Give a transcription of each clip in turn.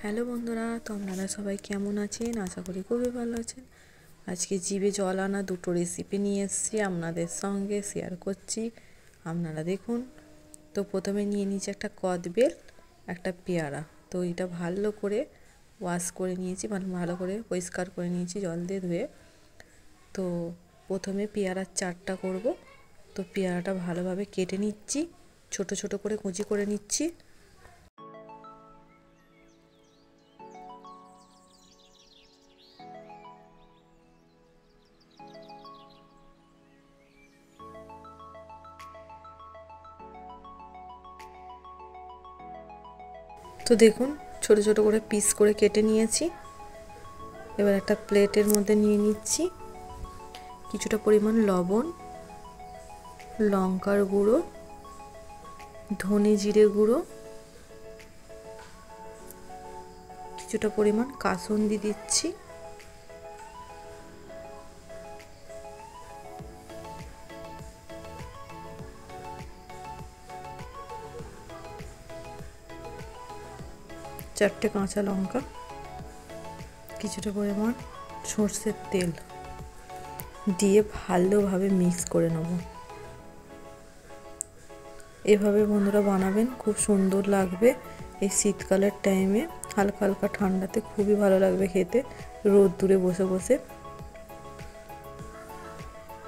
Hello বন্ধুরা, তো আপনারা সবাই কেমন আছেন? আশা করি খুবই ভালো আছেন। আজকে জিভে জল আনা দুটো রেসিপি নিয়ে এসেছি, আপনাদের সঙ্গে শেয়ার করছি। আপনারা দেখুন। তো প্রথমে নিয়ে নিয়েছি একটা কদবেল, একটা পেয়ারা। তো এটা ভালো করে ওয়াশ করে নিয়েছি, ভালো করে পরিষ্কার করে নিয়েছি জল দিয়ে ধুয়ে। তো প্রথমে পেয়ারার চারটা করব। তো পেয়ারাটা ভালোভাবে কেটে নিচ্ছি, ছোট ছোট করে কুচি করে নিচ্ছি। তো দেখুন, ছোট ছোট করে পিস করে কেটে নিয়েছি। এবার একটা প্লেটের মধ্যে নিয়ে নিচ্ছি কিছুটা পরিমাণ লবণ, লঙ্কার গুঁড়ো, ধনে জিরে গুঁড়ো, কিছুটা পরিমাণ কাসুন্দি দিচ্ছি, চারটে কাঁচা লঙ্কা, কিছুটা পরিমাণ সর্ষের তেল দিয়ে ভালোভাবে মিক্স করে নেব। এভাবে বন্ধুরা বানাবেন, খুব সুন্দর লাগবে। এই শীতকালের টাইমে হালকা হালকা ঠান্ডাতে খুবই ভালো লাগবে খেতে, রোদ্দুরে বসে বসে।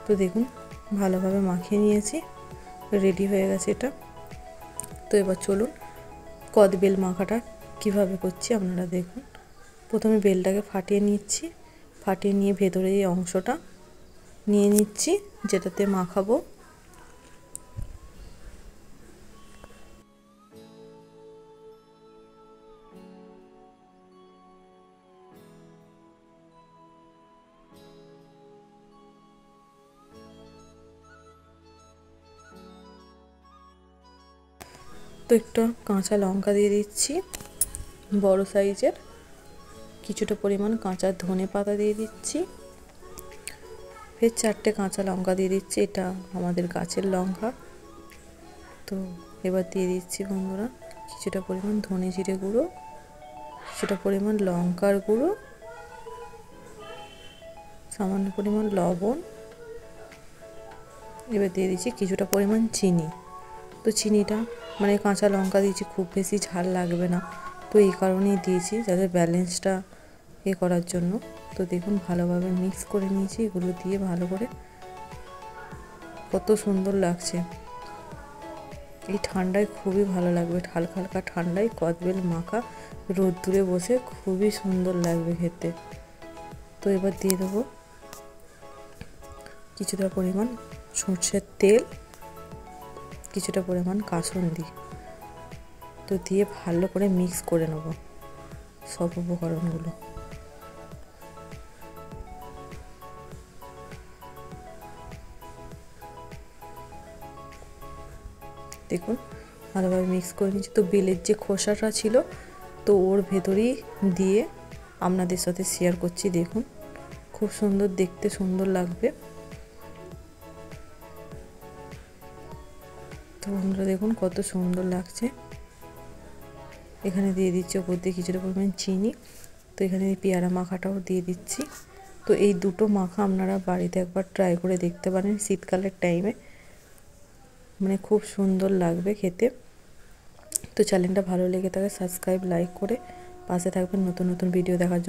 তো দেখুন, ভালোভাবে মাখিয়ে নিয়েছি, রেডি হয়ে গেছে এটা। তো এবার চলুন কদবেল মাখাটা কিভাবে করছি আপনারা দেখুন। প্রথমে বেলটাকে ফাটিয়ে নিচ্ছি, ফাটিয়ে নিয়ে ভেতরে এই অংশটা নিয়ে নিচ্ছি যেটাতে মাখাবো। তো একটা কাঁচা লঙ্কা দিয়ে দিচ্ছি বড় সাইজের, কিছুটা পরিমাণ কাঁচা ধনে পাতা দিয়ে দিচ্ছি, ফের চারটে কাঁচা লঙ্কা দিয়ে দিচ্ছি, এটা আমাদের গাছের লঙ্কা। তো এবার দিয়ে দিচ্ছি বন্ধুরা কিছুটা পরিমাণ ধনে জিরে গুঁড়ো, কিছুটা পরিমাণ লঙ্কার গুঁড়ো, সামান্য পরিমাণ লবণ। এবার দিয়ে দিচ্ছি কিছুটা পরিমাণ চিনি। তো চিনিটা মানে কাঁচা লঙ্কা দিয়েছি, খুব বেশি ঝাল লাগবে না, তো এই কারণেই দিয়েছি যাতে ব্যালেন্সটা করার জন্য। তো দেখুন ভালোভাবে মিক্স করে নিয়েছি, এগুলো দিয়ে ভালো করে। কত সুন্দর লাগছে, এই ঠান্ডায় খুবই ভালো লাগবে। হালকা হালকা ঠান্ডায় কদবেল মাখা রোদ্দুরে বসে খুবই সুন্দর লাগবে খেতে। তো এবার দিয়ে দেবো কিছুটা পরিমাণ সর্ষের তেল, কিছুটা পরিমাণ কাসুন্দি। তো দিয়ে ভালো করে মিক্স করে নেব সব উপকরণগুলো। দেখুন ভালোভাবে মিক্স করে নিচ্ছি। তো বেলের যে খোসাটা ছিল তো ওর ভেতরেই দিয়ে আপনাদের সাথে শেয়ার করছি। দেখুন খুব সুন্দর দেখতে, সুন্দর লাগবে। তো বন্ধুরা দেখুন কত সুন্দর লাগছে। এখানে দিয়ে দিচ্ছি ওপর দিয়ে কিছুটা পরিমাণ চিনি। তো এখানে পেয়ারা মাখাটাও দিয়ে দিচ্ছি। তো এই দুটো মাখা আপনারা বাড়িতে একবার ট্রাই করে দেখতে পারেন শীতকালের টাইমে, মানে খুব সুন্দর লাগবে খেতে। তো চ্যানেলটা ভালো লেগে থাকে সাবস্ক্রাইব, লাইক করে পাশে থাকবেন নতুন নতুন ভিডিও দেখার জন্য।